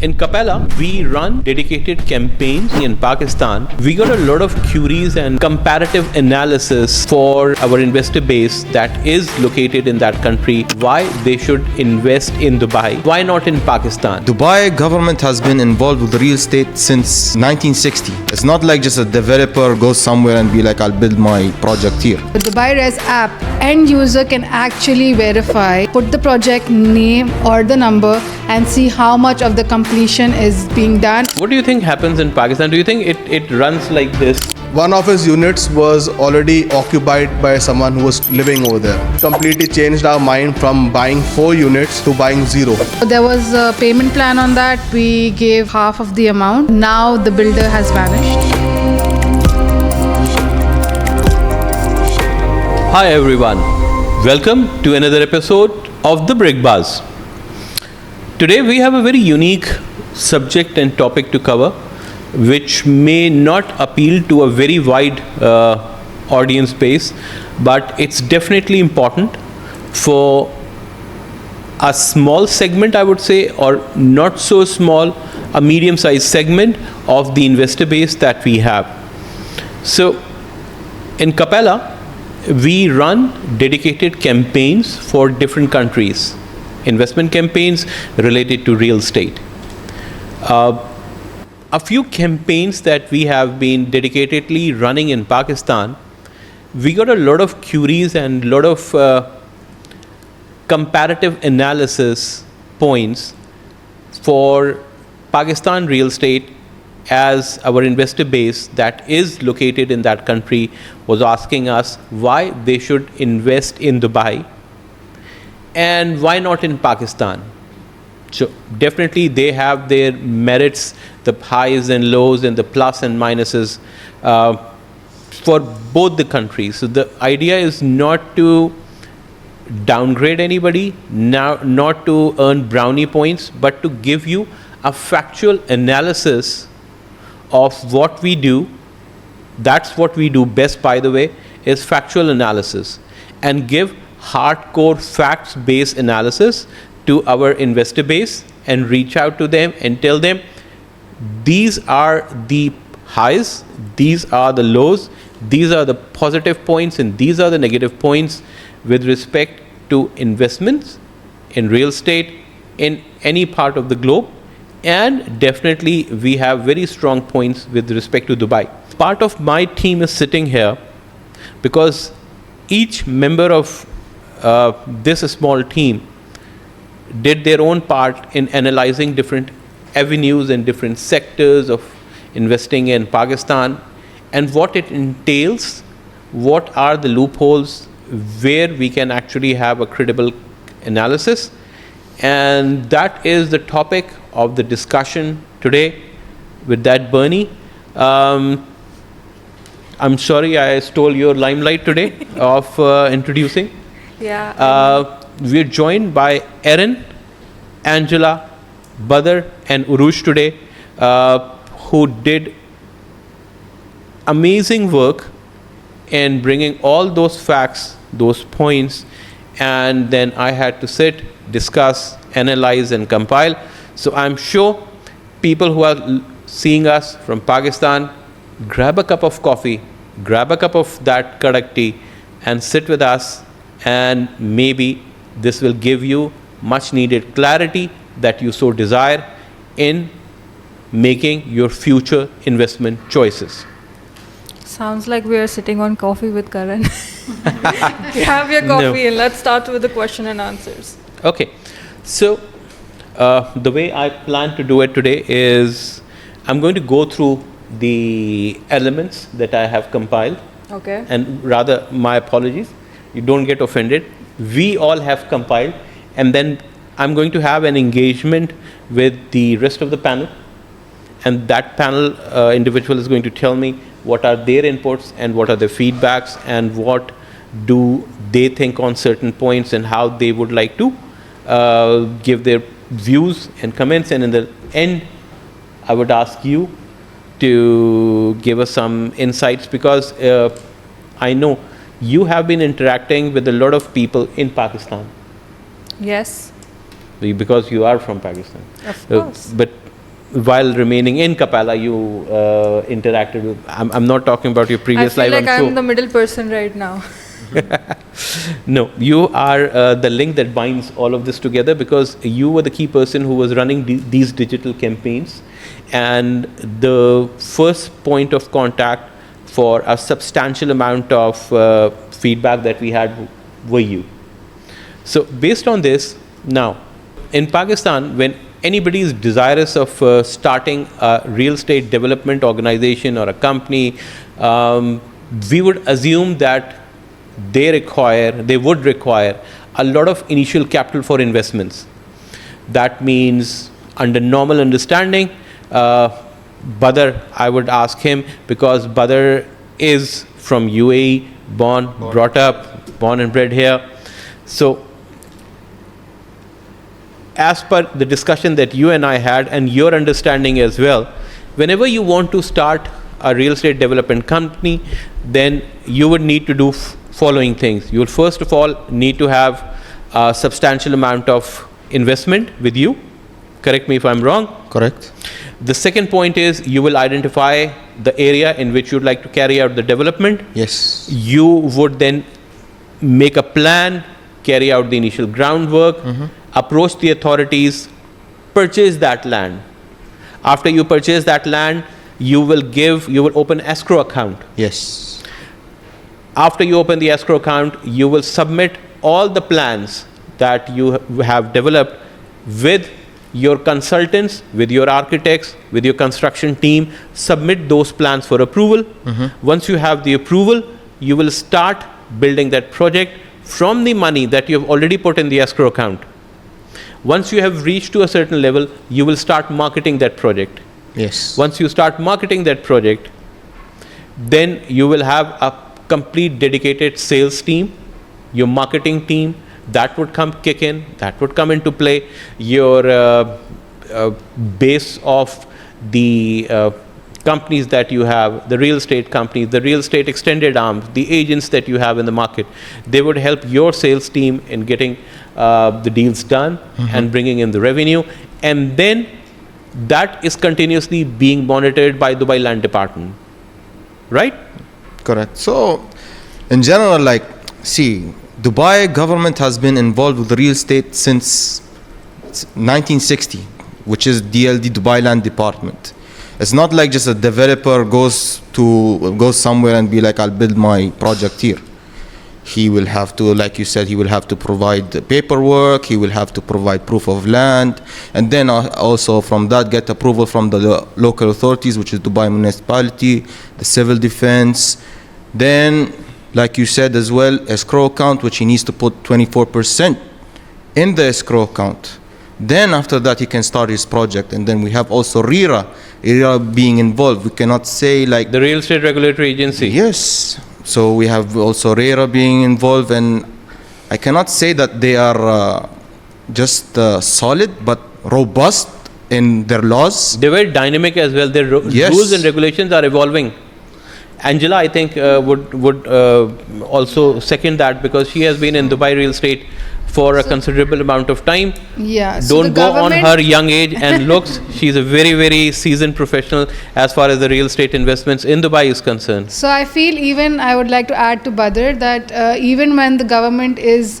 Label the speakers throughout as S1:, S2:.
S1: In Capella, we run dedicated campaigns in Pakistan. We got a lot of queries and comparative analysis for our investor base that is located in that country, why they should invest in Dubai, why not in Pakistan.
S2: Dubai government has been involved with real estate since 1960. It's not like just a developer goes somewhere and be like, I'll build my project here.
S3: The Dubai Res app, end user can actually verify, put the project name or the number and see how much of the completion is being done.
S1: What do you think happens in Pakistan? Do you think it runs like this?
S4: One of his units was already occupied by someone who was living over there. Completely changed our mind from buying 4 units to buying 0.
S3: There was a payment plan on that. We gave half of the amount. Now the builder has vanished.
S1: Hi everyone, welcome to another episode of The Brick Buzz. Today we have a very unique subject and topic to cover, which may not appeal to a very wide audience base, but it's definitely important for a small segment, I would say, or not so small, a medium-sized segment of the investor base that we have. So in Capella, we run dedicated campaigns for different countries, investment campaigns related to real estate. A few campaigns that we have been dedicatedly running in Pakistan, we got a lot of queries and a lot of comparative analysis points for Pakistan real estate, as our investor base that is located in that country was asking us why they should invest in Dubai and why not in Pakistan. So definitely they have their merits, the highs and lows and the plus and minuses for both the countries. So the idea is not to downgrade anybody, not to earn brownie points, but to give you a factual analysis of what we do. That's what we do best, by the way, is factual analysis, and give hardcore facts-based analysis to our investor base and reach out to them and tell them these are the highs, these are the lows, these are the positive points and these are the negative points with respect to investments in real estate in any part of the globe. And definitely we have very strong points with respect to Dubai. Part of my team is sitting here because each member of this small team did their own part in analyzing different avenues and different sectors of investing in Pakistan and what it entails, what are the loopholes where we can actually have a credible analysis. And that is the topic of the discussion today. With that, Bernie, I'm sorry I stole your limelight today of introducing.
S5: Yeah.
S1: We're joined by Erin, Angela, Badr and Urush today, who did amazing work in bringing all those facts, those points, and then I had to sit, discuss, analyze and compile. So I'm sure people who are seeing us from Pakistan, grab a cup of coffee, grab a cup of that kadak tea and sit with us, and maybe this will give you much needed clarity that you so desire in making your future investment choices.
S5: Sounds like we are sitting on coffee with Karan. Grab your coffee and let's start with the question and answers.
S1: Okay, so the way I plan to do it today is I'm going to go through the elements that I have compiled.
S5: Okay.
S1: And rather, my apologies, you don't get offended. We all have compiled, and then I'm going to have an engagement with the rest of the panel, and that panel individual is going to tell me what are their inputs and what are their feedbacks and what do they think on certain points and how they would like to give their views and comments. And in the end, I would ask you to give us some insights, because I know you have been interacting with a lot of people in Pakistan.
S5: Yes.
S1: Because you are from Pakistan.
S5: Of course.
S1: But while remaining in Kapala, you interacted with. I'm not talking about your
S5: I
S1: previous
S5: feel
S1: life.
S5: like
S1: I'm
S5: I'm the middle person right now.
S1: No, you are the link that binds all of this together, because you were the key person who was running these digital campaigns, and the first point of contact for a substantial amount of feedback that we had were you. So based on this, now in Pakistan, when anybody is desirous of starting a real estate development organization or a company, we would assume that they would require a lot of initial capital for investments. That means, under normal understanding, Badr, I would ask him, because Badr is from UAE, brought up, born and bred here. So as per the discussion that you and I had, and your understanding as well, whenever you want to start a real estate development company, then you would need to do following things. You will first of all need to have a substantial amount of investment with you. Correct me if I'm wrong.
S2: Correct.
S1: The second point is, you will identify the area in which you'd like to carry out the development.
S2: Yes.
S1: You would then make a plan, carry out the initial groundwork, approach the authorities, purchase that land. After you purchase that land, you will open escrow account.
S2: Yes.
S1: After you open the escrow account, you will submit all the plans that you have developed with your consultants, with your architects, with your construction team. Submit those plans for approval. Once you have the approval, you will start building that project from the money that you have already put in the escrow account. Once you have reached to a certain level, you will start marketing that project.
S2: Yes.
S1: Once you start marketing that project, then you will have a complete dedicated sales team, your marketing team, that would kick in, that would come into play. Your base of the companies that you have, the real estate companies, the real estate extended arms, the agents that you have in the market, they would help your sales team in getting the deals done and bringing in the revenue. And then that is continuously being monitored by Dubai Land Department, right?
S2: Correct. So, in general, like, see, Dubai government has been involved with real estate since 1960, which is DLD, Dubai Land Department. It's not like just a developer goes somewhere and be like, I'll build my project here. He will have to, like you said, he will have to provide the paperwork, he will have to provide proof of land, and then also from that get approval from the local authorities, which is Dubai municipality, the civil defense. Then, like you said as well, escrow account, which he needs to put 24% in the escrow account. Then after that, he can start his project. And then we have also RERA being involved. We cannot say like...
S1: The Real Estate Regulatory Agency.
S2: Yes. So we have also RERA being involved, and I cannot say that they are just solid, but robust in their laws.
S1: They're very dynamic as well. Their rules and regulations are evolving. Angela, I think, would also second that, because she has been in Dubai real estate for a considerable amount of time.
S3: Yeah. So
S1: Don't go on her young age and looks. She's a very, very seasoned professional as far as the real estate investments in Dubai is concerned.
S3: So I feel, even I would like to add to Badr that even when the government is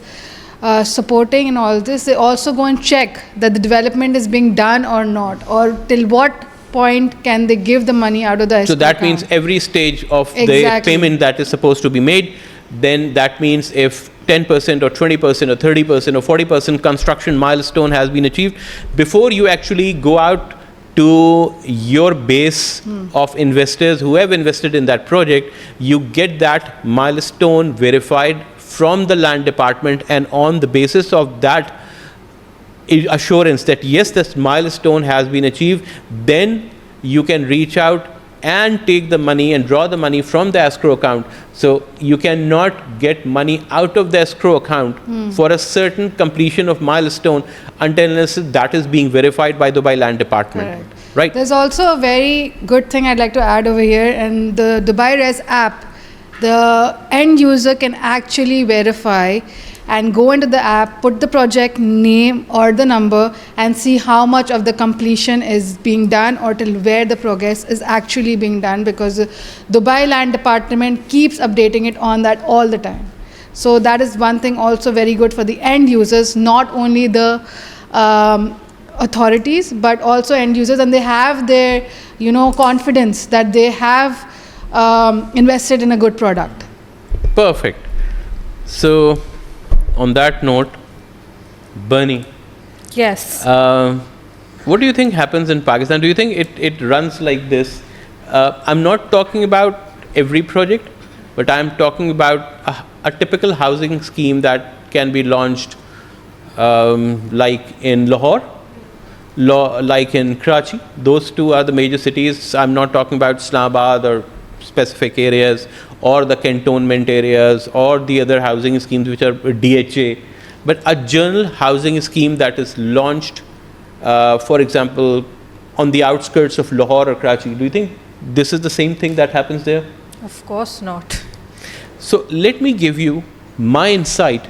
S3: supporting in all this, they also go and check that the development is being done or not, or till what point can they give the money out of the escrow
S1: So that
S3: account.
S1: means every stage of the
S3: Exactly.
S1: payment that is supposed to be made, then that means if 10% or 20% or 30% or 40% construction milestone has been achieved, before you actually go out to your base of investors who have invested in that project, you get that milestone verified from the land department, and on the basis of that assurance that yes, this milestone has been achieved, then you can reach out and take the money and draw the money from the escrow account. So you cannot get money out of the escrow account for a certain completion of milestone until unless that is being verified by Dubai Land Department.
S3: Correct.
S1: Right?
S3: There's also a very good thing I'd like to add over here, and the Dubai Res app, the end user can actually verify and go into the app, put the project name or the number, and see how much of the completion is being done or till where the progress is actually being done, because the Dubai Land Department keeps updating it on that all the time. So that is one thing also very good for the end users, not only the authorities but also end users, and they have their confidence that they have invested in a good product.
S1: Perfect. So, on that note, Bernie,
S5: Yes.
S1: what do you think happens in Pakistan? Do you think it runs like this? I'm not talking about every project, but I'm talking about a typical housing scheme that can be launched like in Lahore, like in Karachi. Those two are the major cities. I'm not talking about Islamabad or specific areas or the cantonment areas or the other housing schemes which are DHA, but a general housing scheme that is launched, for example, on the outskirts of Lahore or Karachi. Do you think this is the same thing that happens there?
S5: Of course not.
S1: So let me give you my insight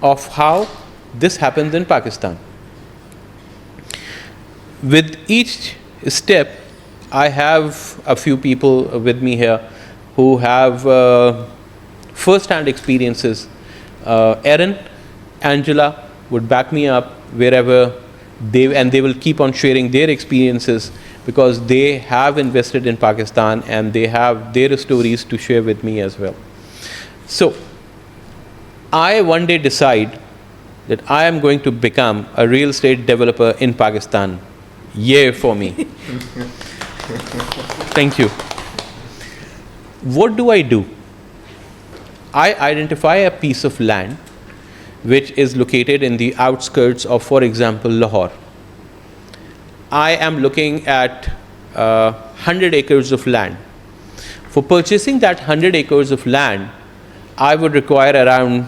S1: of how this happens in Pakistan. With each step, I have a few people with me here who have first-hand experiences. Erin, Angela would back me up wherever they will keep on sharing their experiences because they have invested in Pakistan and they have their stories to share with me as well. So, I one day decide that I am going to become a real estate developer in Pakistan. Yay for me. Thank you. What do? I identify a piece of land which is located in the outskirts of, for example, Lahore. I am looking at 100 acres of land. For purchasing that 100 acres of land, I would require around,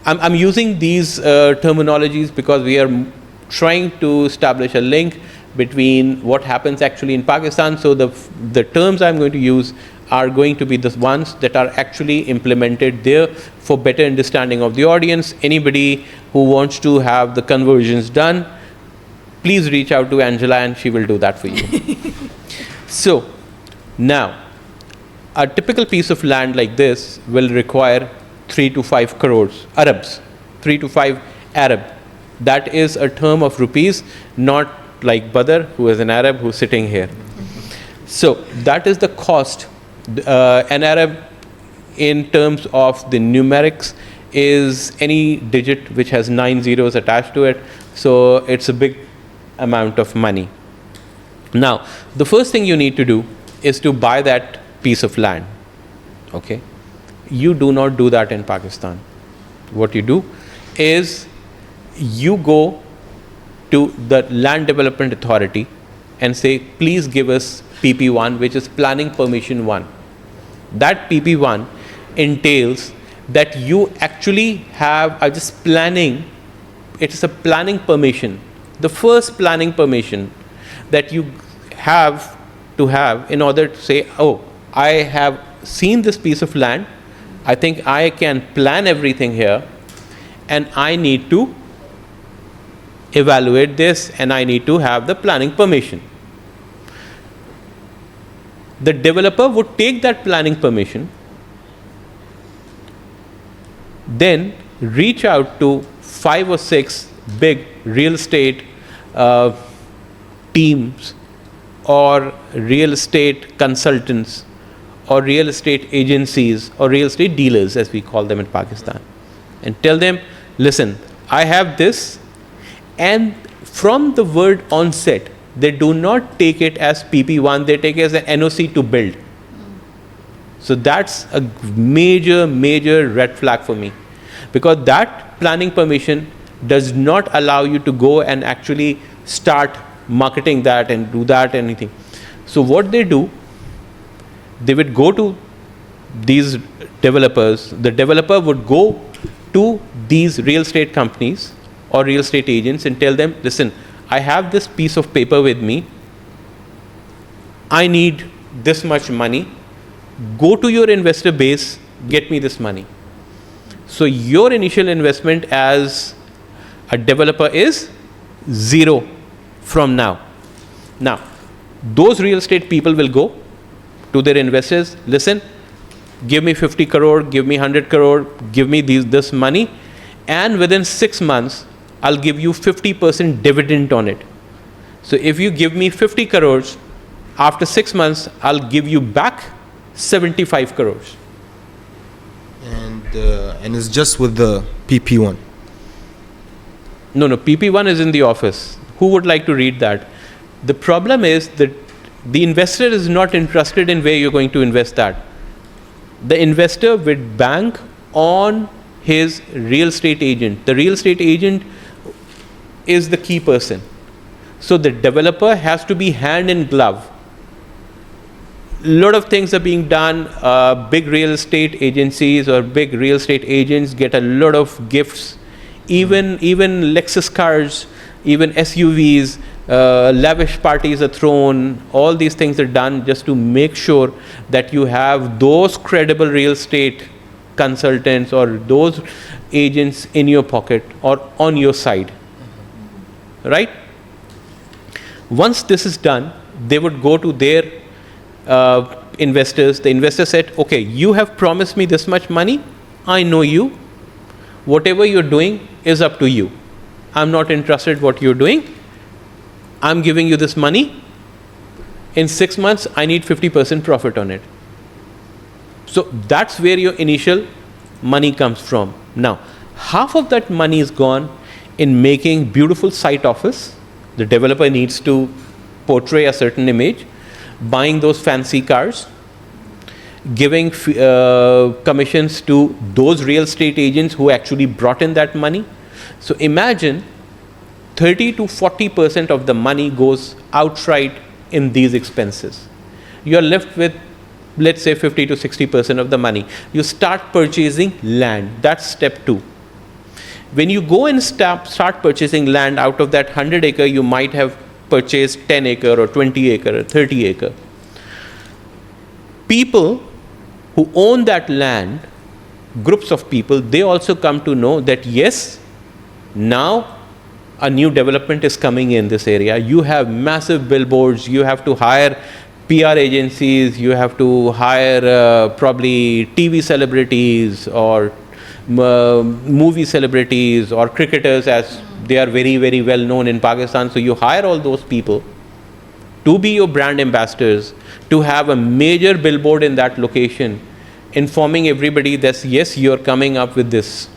S1: I'm using these terminologies because we are trying to establish a link between what happens actually in Pakistan. So the terms I'm going to use are going to be the ones that are actually implemented there for better understanding of the audience. Anybody who wants to have the conversions done, please reach out to Angela and she will do that for you. So now, a typical piece of land like this will require 3 to 5 crores Arabs, 3 to 5 Arab. That is a term of rupees, not like Badr, who is an Arab who's sitting here. So that is the cost. An Arab, in terms of the numerics, is any digit which has 9 zeros attached to it. So it's a big amount of money. Now, the first thing you need to do is to buy that piece of land. Okay? You do not do that in Pakistan. What you do is you go to the Land Development Authority and say, please give us PP1, which is Planning Permission 1. That PP1 entails that you actually have just planning, it is a planning permission, the first planning permission that you have to have in order to say, oh, I have seen this piece of land, I think I can plan everything here, and I need to evaluate this and I need to have the planning permission. The developer would take that planning permission, then reach out to 5 or 6 big real estate teams or real estate consultants or real estate agencies or real estate dealers, as we call them in Pakistan, and tell them, listen, I have this. And from the word onset, they do not take it as PP1, they take it as an NOC to build. So that's a major, major red flag for me, because that planning permission does not allow you to go and actually start marketing that and do that anything. So what they do, they would go to these developers, the developer would go to these real estate companies or real estate agents and tell them, listen, I have this piece of paper with me, I need this much money, go to your investor base, get me this money. So your initial investment as a developer is zero from now. Now, those real estate people will go to their investors, listen, give me 50 crore, give me 100 crore, give me this money, and within 6 months, I'll give you 50% dividend on it. So if you give me 50 crores, after 6 months, I'll give you back 75 crores.
S2: And it's just with the PP1.
S1: No, PP1 is in the office. Who would like to read that? The problem is that the investor is not interested in where you're going to invest that. The investor would bank on his real estate agent. The real estate agent is the key person. So the developer has to be hand in glove. A lot of things are being done. Big real estate agencies or big real estate agents get a lot of gifts. Even Lexus cars, even SUVs, lavish parties are thrown. All these things are done just to make sure that you have those credible real estate consultants or those agents in your pocket or on your side. Right? Once this is done, they would go to their investors. The investor said, okay, you have promised me this much money. I know you. Whatever you're doing is up to you. I'm not interested what you're doing. I'm giving you this money. In 6 months, I need 50% profit on it. So that's where your initial money comes from. Now, half of that money is gone in making beautiful site office. The developer needs to portray a certain image, buying those fancy cars, giving commissions to those real estate agents who actually brought in that money. So imagine 30 to 40% of the money goes outright in these expenses. You're left with, let's say, 50 to 60% of the money. You start purchasing land. That's step 2. When you go and start purchasing land, out of that 100 acre, you might have purchased 10 acre or 20 acre or 30 acre. People who own that land, groups of people, they also come to know that yes, now a new development is coming in this area. You have massive billboards, you have to hire PR agencies, you have to hire probably TV celebrities or movie celebrities or cricketers, as they are very, very well known in Pakistan. So you hire all those people to be your brand ambassadors, to have a major billboard in that location, informing everybody that yes, you're coming up with this.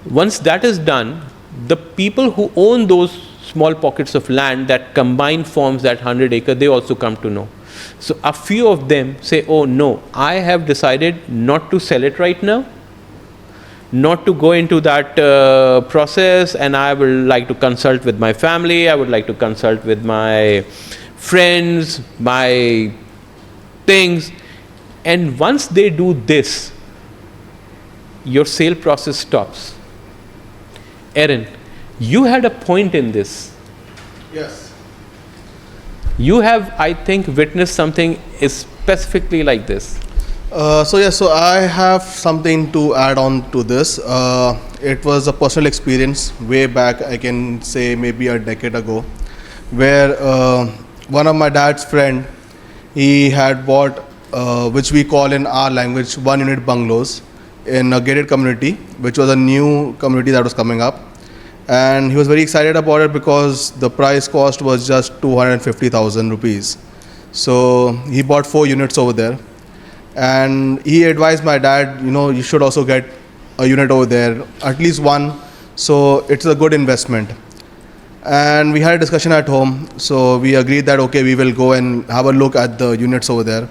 S1: Once that is done, the people who own those small pockets of land that combined forms that 100 acre, they also come to know. So a few of them say, oh no, I have decided not to sell it right now, not to go into that process, and I would like to consult with my family, I would like to consult with my friends, my things. And once they do this, your sale process stops. Aaron, you had a point in this.
S4: Yes.
S1: You have, I think, witnessed something specifically like this.
S4: So I have something to add on to this. It was a personal experience way back, I can say maybe a decade ago, where one of my dad's friend, he had bought, which we call in our language, 1-unit bungalows in a gated community, which was a new community that was coming up. And he was very excited about it because the price cost was just 250,000 rupees. So he bought 4 units over there. And he advised my dad, you should also get a unit over there, at least one, so it's a good investment. And we had a discussion at home, so we agreed that okay, we will go and have a look at the units over there.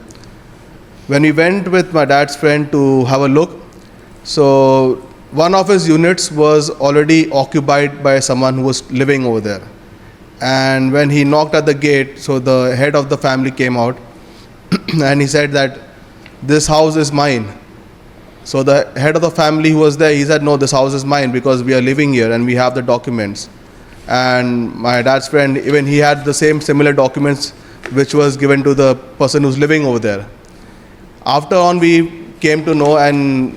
S4: When we went with my dad's friend to have a look, so one of his units was already occupied by someone who was living over there. And when he knocked at the gate, so the head of the family came out and he said that this house is mine. So the head of the family who was there, he said, no, this house is mine because we are living here and we have the documents. And my dad's friend, even he had the similar documents which was given to the person who's living over there. After on, we came to know and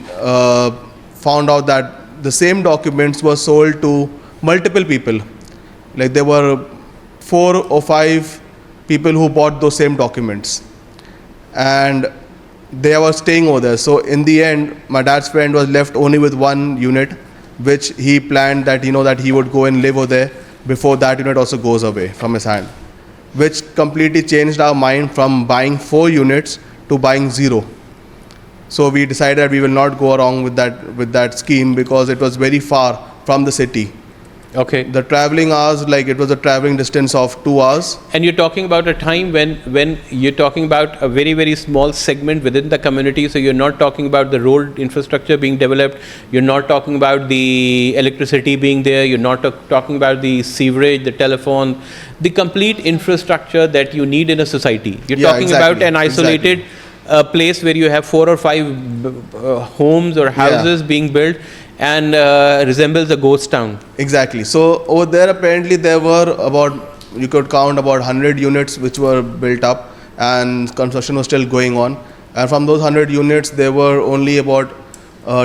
S4: found out that the same documents were sold to multiple people. Like there were 4 or 5 people who bought those same documents, and they were staying over there. So in the end, my dad's friend was left only with 1 unit, which he planned that that he would go and live over there before that unit also goes away from his hand, which completely changed our mind from buying 4 units to buying 0. So we decided that we will not go along with that scheme because it was very far from the city.
S1: Okay.
S4: The traveling hours, like it was a traveling distance of 2 hours.
S1: And you're talking about a time when you're talking about a very, very small segment within the community. So you're not talking about the road infrastructure being developed. You're not talking about the electricity being there. You're not talking about the sewerage, the telephone, the complete infrastructure that you need in a society. You're talking about an isolated place where you have 4 or 5 homes or houses being built, and resembles a ghost town.
S4: Exactly. So over there, apparently there were about, you could count about 100 units which were built up, and construction was still going on. And from those 100 units, there were only about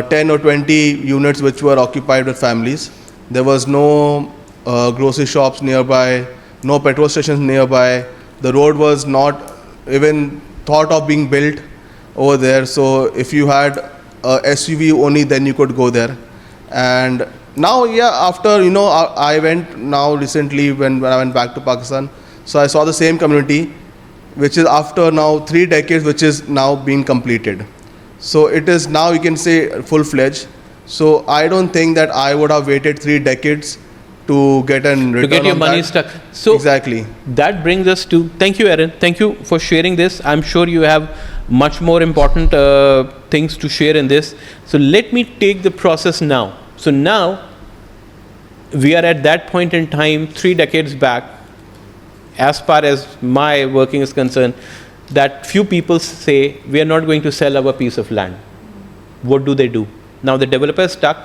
S4: 10 or 20 units which were occupied with families. There was no grocery shops nearby, no petrol stations nearby. The road was not even thought of being built over there. So if you had a SUV only, then you could go there. And now, after I went now recently when I went back to Pakistan, so I saw the same community, which is after now 3 decades, which is now being completed. So it is now, you can say, full-fledged. So I don't think that I would have waited 3 decades to get a return
S1: to get your
S4: on
S1: money
S4: that.
S1: stuck. So
S4: Exactly.
S1: that brings us to, thank you, Aaron. Thank you for sharing this. I'm sure you have much more important things to share in this. So let me take the process now. So now we are at that point in time, 3 decades back, as far as my working is concerned, that few people say we are not going to sell our piece of land. What do? Now the developer is stuck,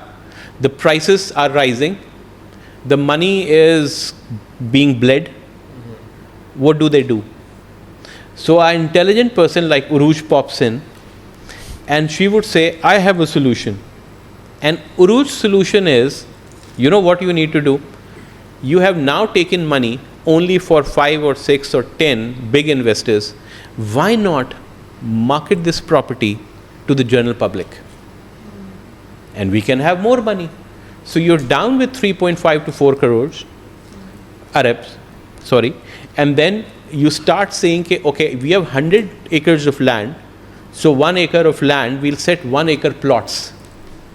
S1: the prices are rising, the money is being bled. What do? So an intelligent person like Uruj pops in, and she would say, I have a solution. And Uruj's solution is, you know what you need to do? You have now taken money only for 5 or 6 or 10 big investors. Why not market this property to the general public? And we can have more money. So you're down with 3.5 to 4 crores Arabs, and then you start saying, okay, we have 100 acres of land, so 1 acre of land, we'll set 1 acre plots.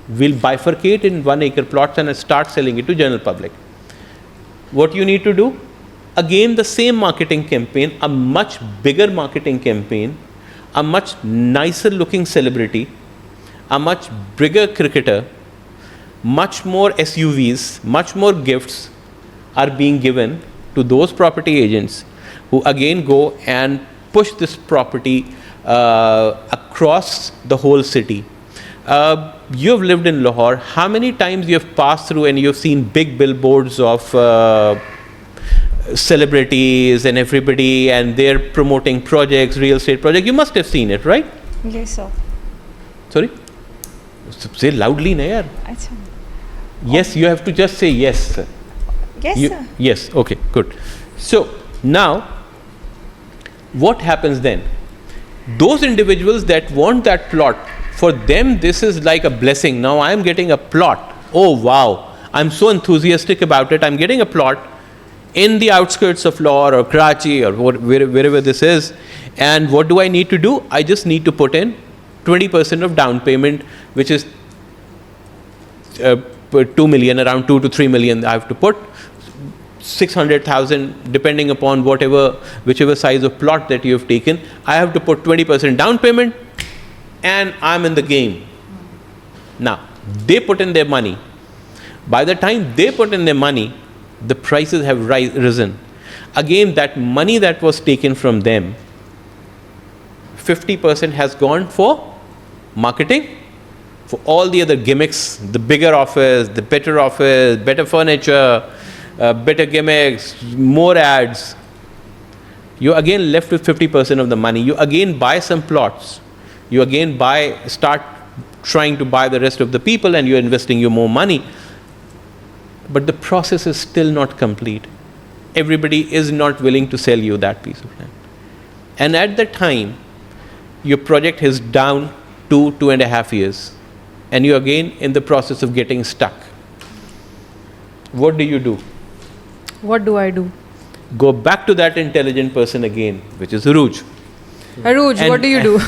S1: We'll bifurcate in 1 acre plots and start selling it to general public. What you need to do? Again, the same marketing campaign, a much bigger marketing campaign, a much nicer looking celebrity, a much bigger cricketer, much more SUVs, much more gifts are being given to those property agents who again go and push this property across the whole city. You have lived in Lahore. How many times you have passed through and you have seen big billboards of celebrities and everybody, and they're promoting projects, real estate projects? You must have seen it, right?
S5: Yes, sir.
S1: Sorry? Say loudly, na yaar.
S5: Achha.
S1: Yes, you have to just say yes.
S5: Yes, sir.
S1: Yes, okay, good. So now, what happens then? Those individuals that want that plot, for them this is like a blessing. Now I am getting a plot. Oh wow, I'm so enthusiastic about it. I'm getting a plot in the outskirts of Lahore or Karachi or wherever this is. And what do I need to do? I just need to put in 20% of down payment, which is 2 million, around 2 to 3 million I have to put. 600,000, depending upon whichever size of plot that you have taken, I have to put 20% down payment, and I'm in the game. Now, they put in their money. By the time they put in their money, the prices have risen. Again, that money that was taken from them, 50% has gone for marketing, for all the other gimmicks, the bigger office, the better furniture, better gimmicks, more ads. You're again left with 50% of the money. You again buy some plots. You again start trying to buy the rest of the people, and you're investing your more money. But the process is still not complete. Everybody is not willing to sell you that piece of land. And at that time, your project is down 2.5 years, and you're again in the process of getting stuck. What do you do?
S5: What do I do?
S1: Go back to that intelligent person again, which is Aruj.
S5: Aruj,
S1: And-
S5: what do you do?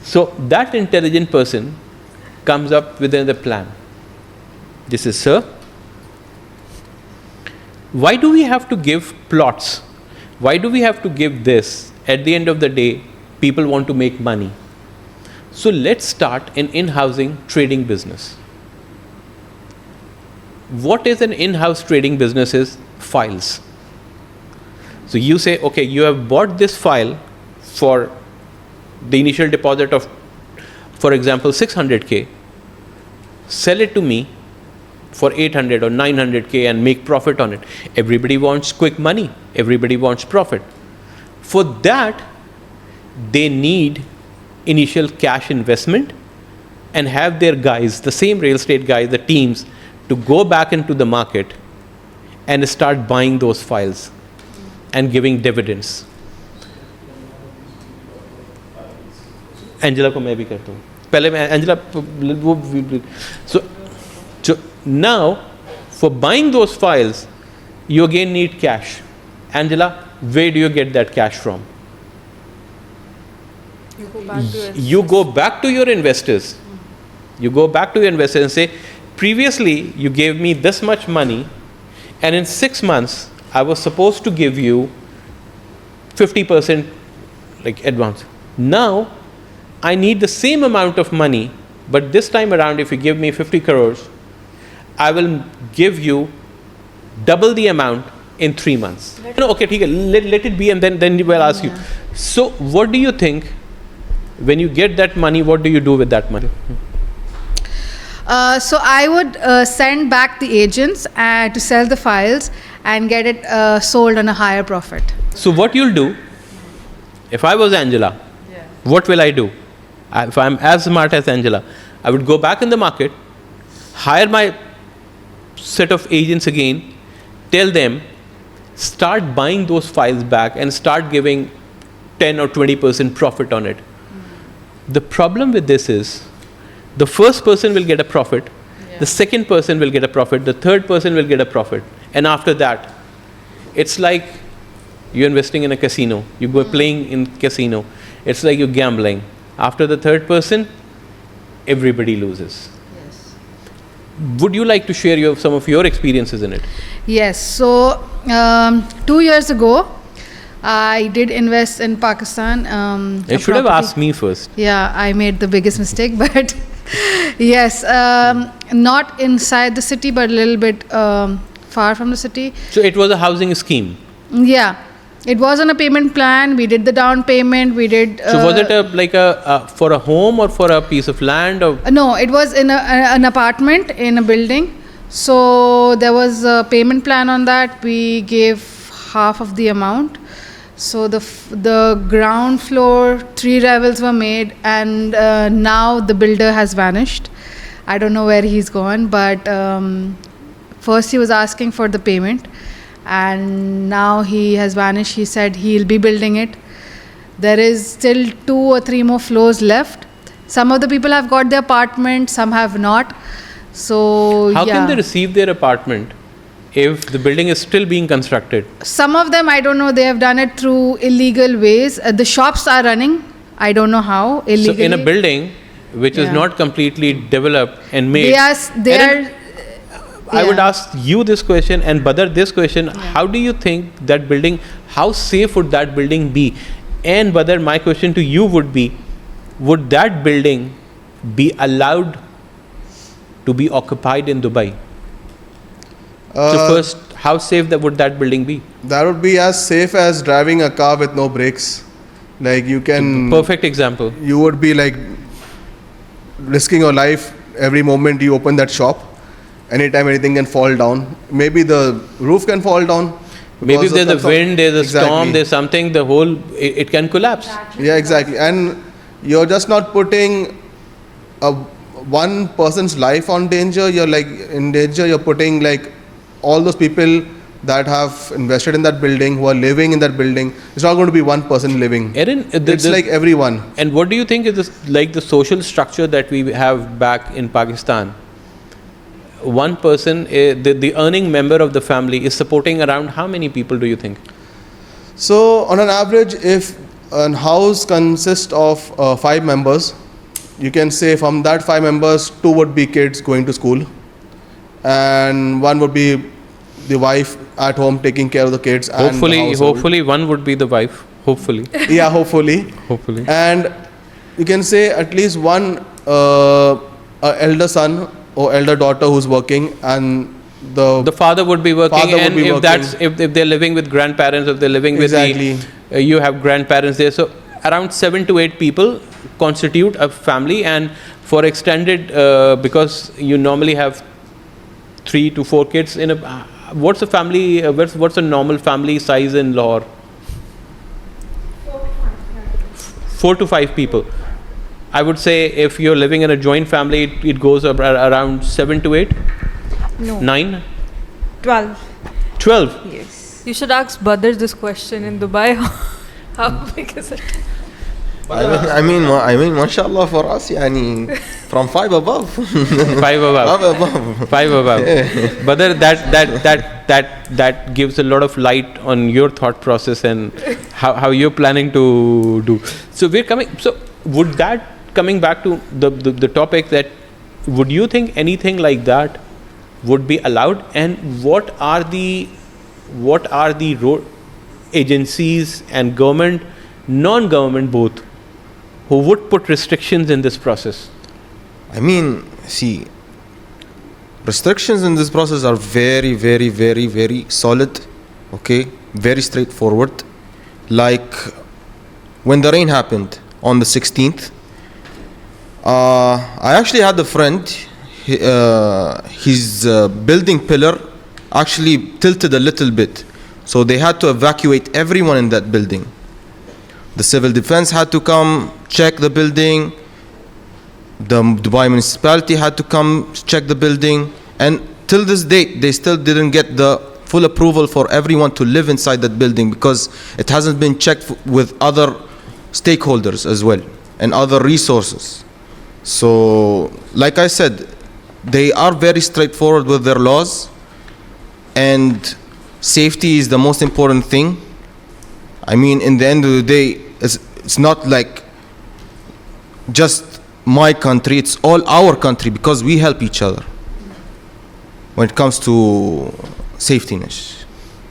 S1: So that intelligent person comes up with another plan. This is, sir, why do we have to give plots? Why do we have to give this? At the end of the day, people want to make money. So let's start an in-housing trading business. What is an in-house trading business is files. So you say, okay, you have bought this file for the initial deposit of, for example, 600K. Sell it to me for 800 or 900K and make profit on it. Everybody wants quick money. Everybody wants profit. For that, they need initial cash investment and have their guys, the same real estate guys, the teams, to go back into the market and start buying those files and giving dividends. Angela को मैं भी करता हूँ. पहले मैं Angela so now for buying those files, you again need cash. Angela, where do you get that cash from?
S5: You go back to it.
S1: You go back to your investors. You go back to your investors and say, previously you gave me this much money, and in 6 months I was supposed to give you 50% like advance. Now I need the same amount of money, but this time around if you give me 50 crores, I will give you double the amount in 3 months. No, okay, ठीक है, let it be, and then we'll ask you. So what do you think when you get that money? What do you do with that money?
S3: So I would send back the agents to sell the files and get it sold on a higher profit.
S1: So what you'll do, if I was Angela, what will I do? If I'm as smart as Angela, I would go back in the market, hire my set of agents again, tell them, start buying those files back and start giving 10 or 20% profit on it. The problem with this is, the first person will get a profit, the second person will get a profit, the third person will get a profit, and after that, it's like you're investing in a casino, you go playing in casino, it's like you're gambling. After the third person, everybody loses.
S3: Yes.
S1: Would you like to share some of your experiences in it?
S3: Yes. So 2 years ago, I did invest in Pakistan.
S1: You
S3: a
S1: should have
S3: property.
S1: asked me first.
S3: Yeah, I made the biggest mistake, but yes, not inside the city, but a little bit far from the city.
S1: So it was a housing scheme.
S3: Yeah, it was on a payment plan. We did the down payment. We did.
S1: So was it for a home or for a piece of land? Or
S3: No, it was in an apartment in a building. So there was a payment plan on that. We gave half of the amount. So the ground floor, 3 levels were made, and now the builder has vanished. I don't know where he's gone, but first he was asking for the payment, and now he has vanished. He said he'll be building it. There is still 2 or 3 more floors left. Some of the people have got their apartment, some have not. So
S1: how
S3: yeah.
S1: can they receive their apartment if the building is still being constructed?
S3: Some of them, I don't know, they have done it through illegal ways. The shops are running. I don't know how, illegally.
S1: So in a building which is
S3: Yeah.
S1: not completely developed and made.
S3: They
S1: And
S3: are.
S1: I would
S3: yeah.
S1: ask you this question and Badar this question. How do you think that building, how safe would that building be? And Badar, my question to you would be, would that building be allowed to be occupied in Dubai? So first, how safe would that building be?
S4: That would be as safe as driving a car with no brakes. Like you can.
S1: Perfect example.
S4: You would be like risking your life every moment you open that shop. Anytime anything can fall down. Maybe the roof can fall down.
S1: Maybe if there's a wind, there's a
S4: Exactly.
S1: storm, there's something, the whole, it can collapse.
S4: Yeah, exactly. And you're just not putting one person's life on danger. You're like in danger. You're putting like all those people that have invested in that building, who are living in that building. It's not going to be one person living.
S1: Erin,
S4: It's like everyone.
S1: And what do you think is this, like the social structure that we have back in Pakistan? One person, the earning member of the family, is supporting around how many people do you think?
S4: So on an average, if a house consists of 5 members, you can say from that 5 members, 2 would be kids going to school, and 1 would be the wife at home taking care of the kids.
S1: Hopefully one would be the wife. Hopefully.
S4: Yeah, hopefully.
S1: Hopefully.
S4: And you can say at least one elder son or elder daughter who's working, and the
S1: father would be working,
S4: father would
S1: and
S4: be
S1: if
S4: working.
S1: that's if they're living with grandparents, if they're living
S4: Exactly.
S1: with you have grandparents there. So around 7 to 8 people constitute a family, and for extended because you normally have 3 to 4 kids in a. What's a family? What's a normal family size in Lahore? 4 to 5 people. I would say if you're living in a joint family, it goes around 7 to 8,
S5: No.
S1: 9,
S6: 12.
S1: 12.
S6: Yes.
S5: You should ask Badr this question in Dubai. How big is it?
S2: I mean, mashallah for us, yani, from 5 above.
S1: 5 above.
S2: 5 above.
S1: 5 above. But that gives a lot of light on your thought process and how you're planning to do. So we're coming. So would that, coming back to the topic, that would you think anything like that would be allowed, and what are the road agencies and government, non-government both, who would put restrictions in this process?
S2: I mean, see, restrictions in this process are very, very, very, very solid, okay, very straightforward. Like when the rain happened on the 16th, I actually had a friend, his building pillar actually tilted a little bit, so they had to evacuate everyone in that building. The civil defense had to come check the building. The Dubai municipality had to come check the building. And till this date, they still didn't get the full approval for everyone to live inside that building, because it hasn't been checked with other stakeholders as well and other resources. So, like I said, they are very straightforward with their laws, and safety is the most important thing. I mean, in the end of the day, it's not like just my country, it's all our country, because we help each other when it comes to safetyness.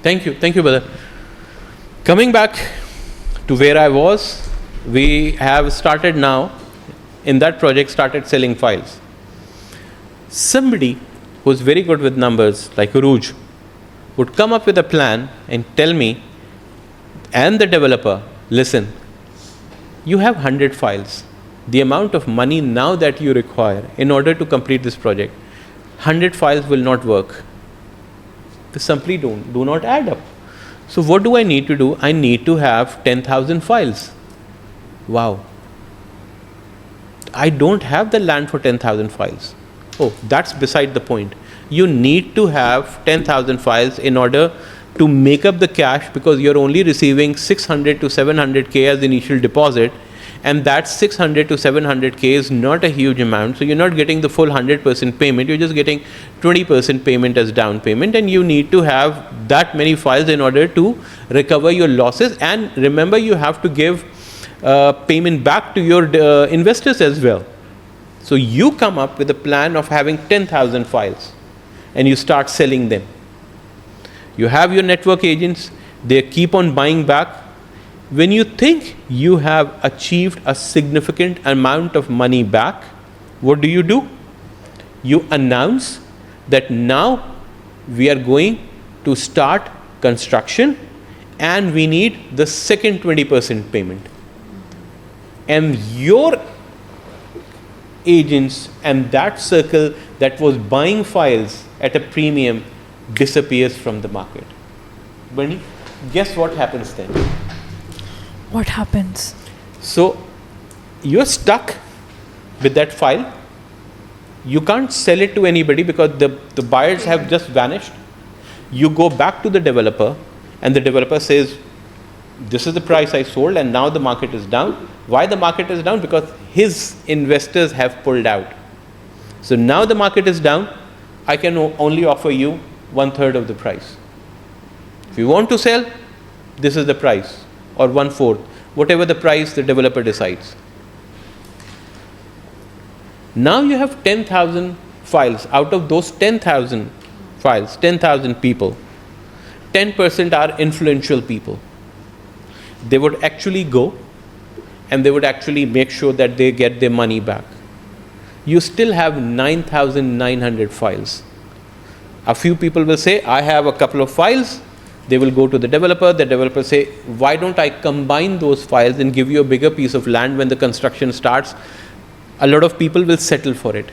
S1: Thank you, brother. Coming back to where I was, we have started now, in that project, started selling files. Somebody who's very good with numbers, like Uruj, would come up with a plan and tell me, and the developer, listen, you have 100 files. The amount of money now that you require in order to complete this project, 100 files will not work. They simply do not add up. So what do I need to do? I need to have 10,000 files. Wow. I don't have the land for 10,000 files. Oh, that's beside the point. You need to have 10,000 files in order to make up the cash, because you're only receiving 600 to 700K as initial deposit, and that 600 to 700K is not a huge amount. So you're not getting the full 100% payment, you're just getting 20% payment as down payment, and you need to have that many files in order to recover your losses. And remember, you have to give payment back to your investors as well. So you come up with a plan of having 10,000 files and you start selling them. You have your network agents, they keep on buying back. When you think you have achieved a significant amount of money back, what do? You announce that now we are going to start construction and we need the second 20% payment. And your agents and that circle that was buying files at a premium disappears from the market. Bernie, guess what happens then?
S5: What happens?
S1: So you're stuck with that file. You can't sell it to anybody because the buyers have just vanished. You go back to the developer, and the developer says, this is the price I sold, and now the market is down. Why the market is down? Because his investors have pulled out. So now the market is down. I can only offer you 1/3 of the price. If you want to sell, this is the price, or 1/4, whatever the price the developer decides. Now you have 10,000 files. Out of those 10,000 files, 10,000 people, 10% are influential people. They would actually go and they would actually make sure that they get their money back. You still have 9,900 files. A few people will say, I have a couple of files. They will go to the developer say, why don't I combine those files and give you a bigger piece of land when the construction starts? A lot of people will settle for it.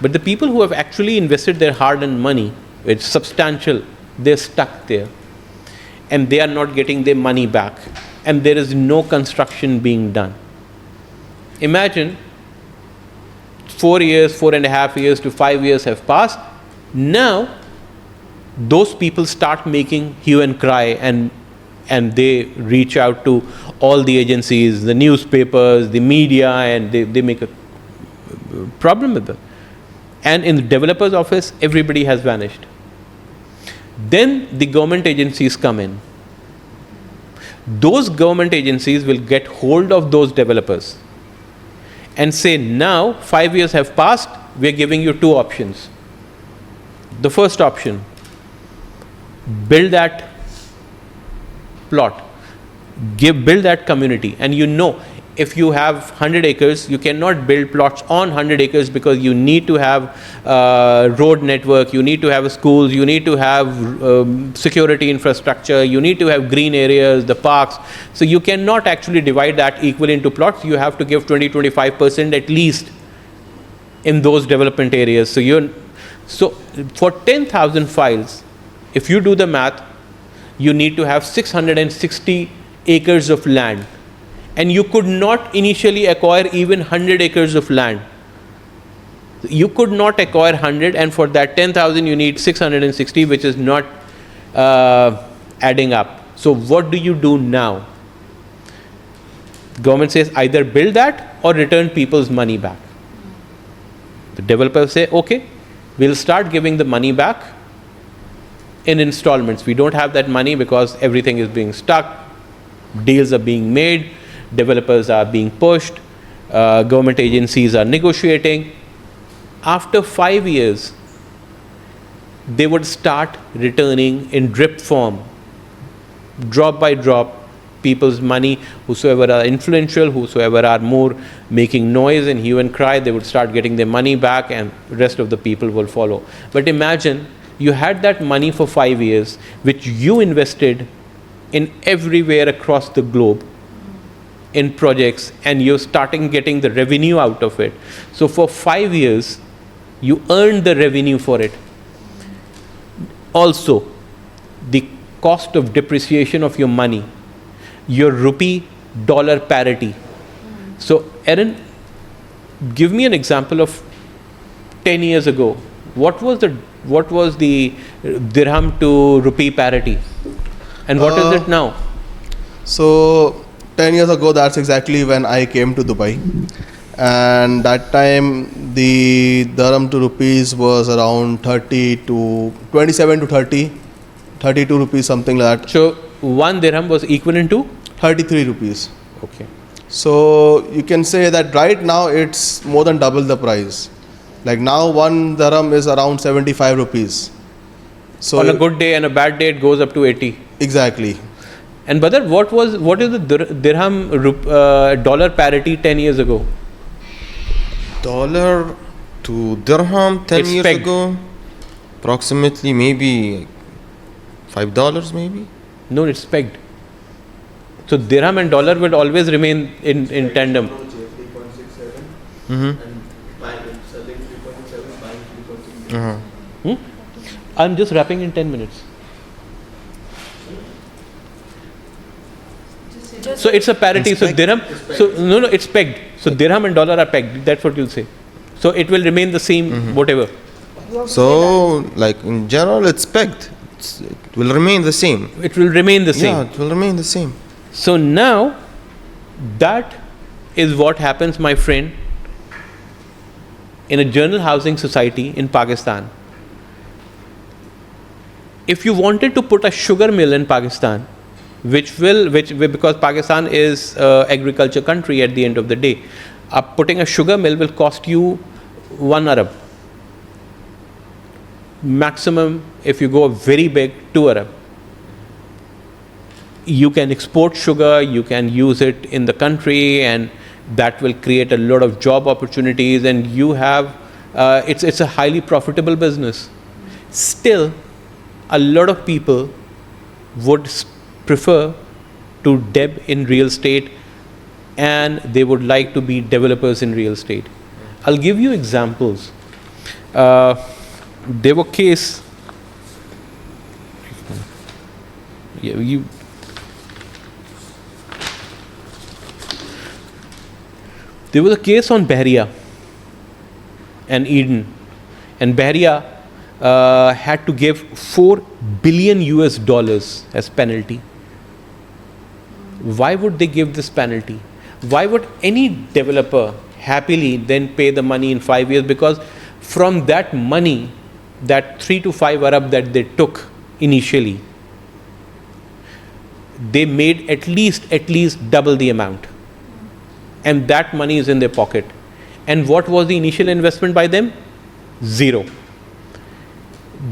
S1: But the people who have actually invested their hard-earned money, it's substantial, they're stuck there. And they are not getting their money back. And there is no construction being done. Imagine 4 years, 4.5 years to 5 years have passed. Now, those people start making hue and cry, and they reach out to all the agencies, the newspapers, the media, and they make a problem with them. And in the developer's office, everybody has vanished. Then the government agencies come in. Those government agencies will get hold of those developers and say, now 5 years have passed, we're giving you 2 options. The first option, build that plot, build that community. And you know, if you have 100 acres, you cannot build plots on 100 acres because you need to have road network, you need to have schools, you need to have security infrastructure, you need to have green areas, the parks. So you cannot actually divide that equally into plots. You have to give 20-25% at least in those development areas. So for 10,000 files, if you do the math, you need to have 660 acres of land. And you could not initially acquire even 100 acres of land. You could not acquire 100, and for that 10,000 you need 660, which is not adding up. So what do you do now? The government says either build that or return people's money back. The developers say, okay, we'll start giving the money back in installments. We don't have that money because everything is being stuck, deals are being made, developers are being pushed, government agencies are negotiating. After 5 years, they would start returning in drip form, drop by drop, people's money. Whosoever are influential, whosoever are more making noise and hue and cry, they would start getting their money back, and rest of the people will follow. But imagine you had that money for 5 years, which you invested in everywhere across the globe in projects, and you're starting getting the revenue out of it. So for 5 years, you earned the revenue for it. Also, the cost of depreciation of your money, your rupee dollar parity. So Erin, give me an example of 10 years ago. What was the dirham to rupee parity? And what is it now?
S4: So 10 years ago, that's exactly when I came to Dubai. And that time, the dirham to rupees was around 27 to 30, 32 rupees, something like that.
S1: So 1 dirham was equivalent to?
S4: 33 rupees.
S1: Okay.
S4: So you can say that right now it's more than double the price. Like now 1 dirham is around 75 rupees. So
S1: on a good day and a bad day, it goes up to 80.
S4: Exactly.
S1: And Badar, what is the dirham dollar parity 10 years ago?
S2: Dollar to dirham 10
S1: It's
S2: years
S1: pegged.
S2: ago, approximately maybe $5 maybe.
S1: No, it's pegged. So dirham and dollar will always remain in tandem. I'm just wrapping in 10 minutes. So it's a parity. So dirham, no, it's pegged. So dirham and dollar are pegged. That's what you'll say. So it will remain the same, whatever.
S2: So, like in general, it's pegged. It will remain the same.
S1: It will remain the same.
S2: Yeah, it will remain the same.
S1: So now, that is what happens, my friend, in a general housing society in Pakistan. If you wanted to put a sugar mill in Pakistan, because Pakistan is an agriculture country at the end of the day, putting a sugar mill will cost you 1 Arab. Maximum, if you go very big, 2 Arab. You can export sugar, you can use it in the country, and that will create a lot of job opportunities, and you have, it's a highly profitable business. Still, a lot of people would prefer to deb in real estate, and they would like to be developers in real estate. I'll give you examples. There were case. There was a case on Bahria and Eden, and Bahria had to give $4 billion as penalty. Why would they give this penalty? Why would any developer happily then pay the money in 5 years? Because from that money, that 3 to 5 Arab that they took initially, they made at least double the amount, and that money is in their pocket. And what was the initial investment by them? 0.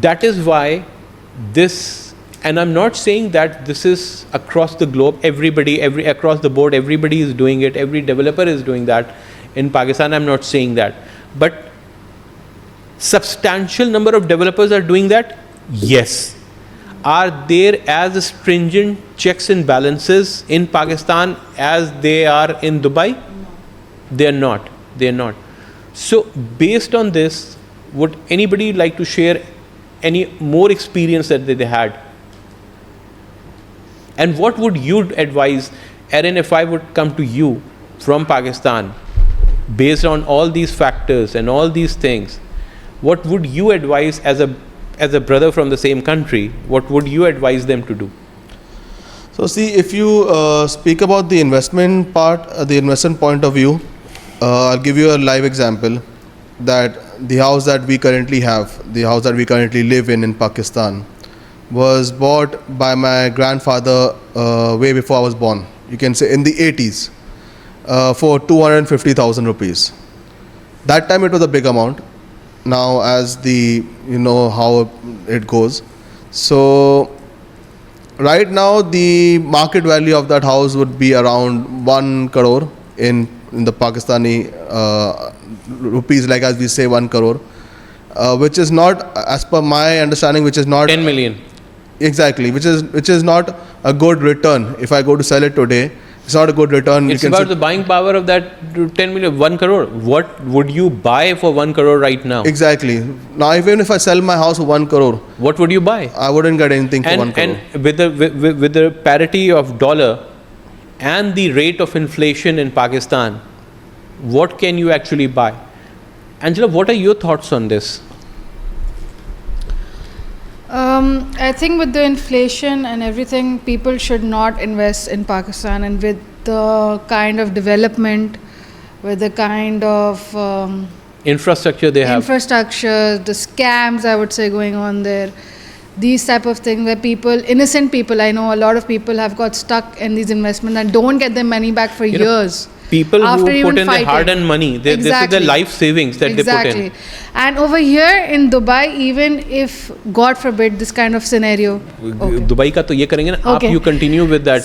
S1: That is why this, and I'm not saying that this is across the globe, across the board, everybody is doing it, every developer is doing that in Pakistan. I'm not saying that, but substantial number of developers are doing that. Yes. Are there as stringent checks and balances in Pakistan as they are in Dubai? They are not. They are not. So based on this, would anybody like to share any more experience that they had? And what would you advise, Aaron, if I would come to you from Pakistan, based on all these factors and all these things, what would you advise as a brother from the same country? What would you advise them to do?
S4: So see, if you speak about the investment part, the investment point of view, I'll give you a live example that the house that we currently have, the house that we currently live in Pakistan, was bought by my grandfather way before I was born. You can say in the 80s for 250,000 rupees. That time it was a big amount. Now as how it goes. So right now the market value of that house would be around 1 crore in the Pakistani rupees, like as we say 1 crore, which is not, as per my understanding, which is not
S1: 10 million.
S4: Exactly, which is not a good return. If I go to sell it today, it's not a good return.
S1: It's about the buying power of that 10 million, 1 crore. What would you buy for 1 crore right now?
S4: Exactly. Now, even if I sell my house for 1 crore,
S1: what would you buy?
S4: I wouldn't get anything for 1 crore.
S1: And with the parity of dollar and the rate of inflation in Pakistan, what can you actually buy? Angela, what are your thoughts on this?
S3: I think with the inflation and everything, people should not invest in Pakistan, and with the kind of development, with the kind of
S1: infrastructure they have.
S3: Infrastructure, the scams, I would say, going on there. These type of things where innocent people, I know a lot of people have got stuck in these investments and don't get their money back for years.
S1: People who put in their hard-earned money, this is their life savings that they put in.
S3: And over here in Dubai, even if, God forbid, this kind of scenario.
S1: Dubai ka to ye karenge na, you continue with that.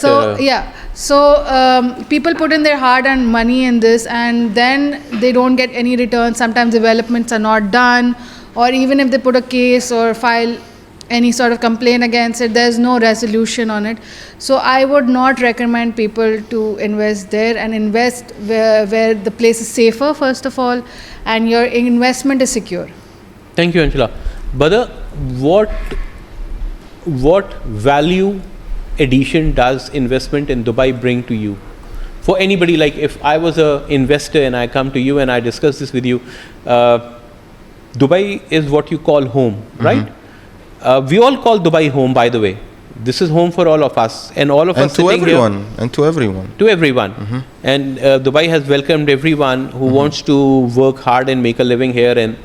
S3: So people put in their hard-earned money in this, and then they don't get any return. Sometimes developments are not done, or even if they put a case or file any sort of complaint against it, there's no resolution on it. So I would not recommend people to invest there, and invest where the place is safer, first of all, and your investment is secure.
S1: Thank you, Angela. Brother, what value addition does investment in Dubai bring to you? For anybody, like if I was a investor and I come to you and I discuss this with you, Dubai is what you call home, right? We all call Dubai home, by the way. This is home for all of us, and all of
S2: And
S1: us
S2: to
S1: sitting
S2: everyone.
S1: here.
S2: And to everyone.
S1: To everyone. And Dubai has welcomed everyone who wants to work hard and make a living here, and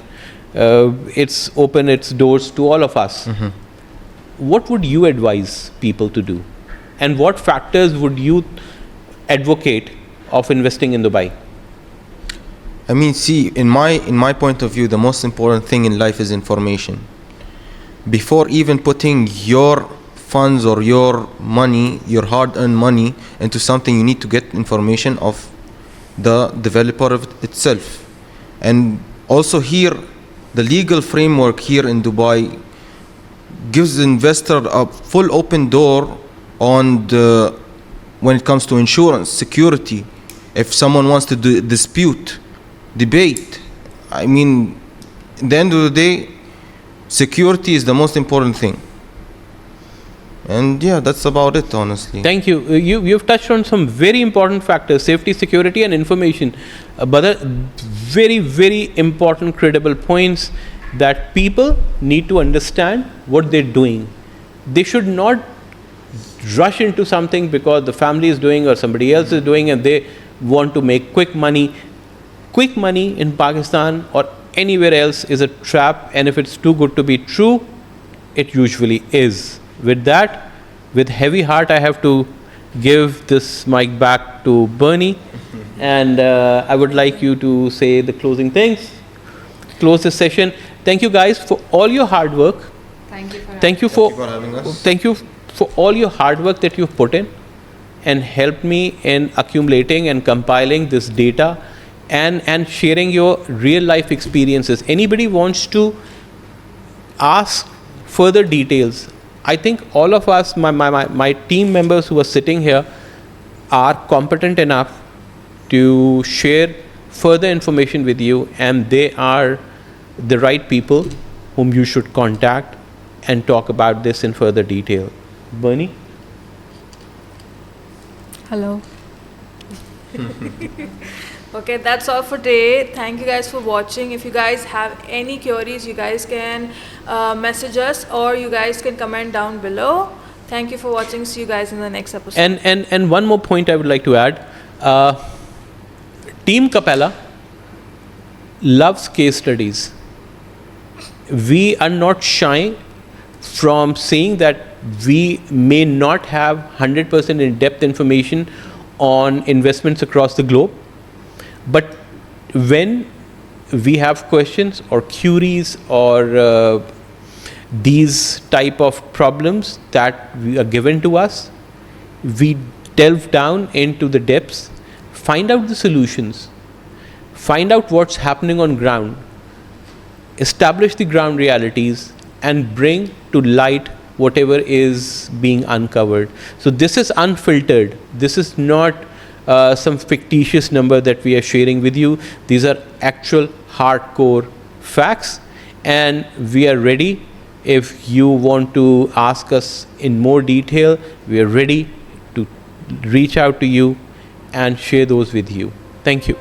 S1: it's opened its doors to all of us. What would you advise people to do? And what factors would you advocate of investing in Dubai?
S2: I mean, see, in my point of view, the most important thing in life is information. Before even putting your funds or your money, your hard-earned money, into something, you need to get information of the developer of itself. And also here, the legal framework here in Dubai gives the investor a full open door on the, when it comes to insurance, security. If someone wants to dispute, debate, I mean, at the end of the day, security is the most important thing. And yeah, that's about it, honestly.
S1: Thank you. You've touched on some very important factors: safety, security, and information. But very, very important, credible points that people need to understand what they're doing. They should not rush into something because the family is doing or somebody else is doing and they want to make quick money. Quick money in Pakistan or anywhere else is a trap, and if it's too good to be true, it usually is. With that, with heavy heart, I have to give this mic back to Bernie, and I would like you to say the closing things, close this session. Thank you guys for all your hard work.
S3: Thank you for
S1: Thank you
S2: for having us.
S1: Thank you for all your hard work that you've put in and helped me in accumulating and compiling this data and sharing your real life experiences. Anybody wants to ask further details, I think all of us, my team members who are sitting here, are competent enough to share further information with you, and they are the right people whom you should contact and talk about this in further detail. Bernie?
S5: Hello. Okay, that's all for today. Thank you guys for watching. If you guys have any queries, you guys can message us or you guys can comment down below. Thank you for watching. See you guys in the next episode.
S1: And one more point I would like to add. Team Capella loves case studies. We are not shy from saying that we may not have 100% in-depth information on investments across the globe. But when we have questions or queries or these type of problems that are given to us, we delve down into the depths, find out the solutions, find out what's happening on ground, establish the ground realities, and bring to light whatever is being uncovered. So this is unfiltered. This is not some fictitious number that we are sharing with you. These are actual hardcore facts, and we are ready. If you want to ask us in more detail, we are ready to reach out to you and share those with you. Thank you.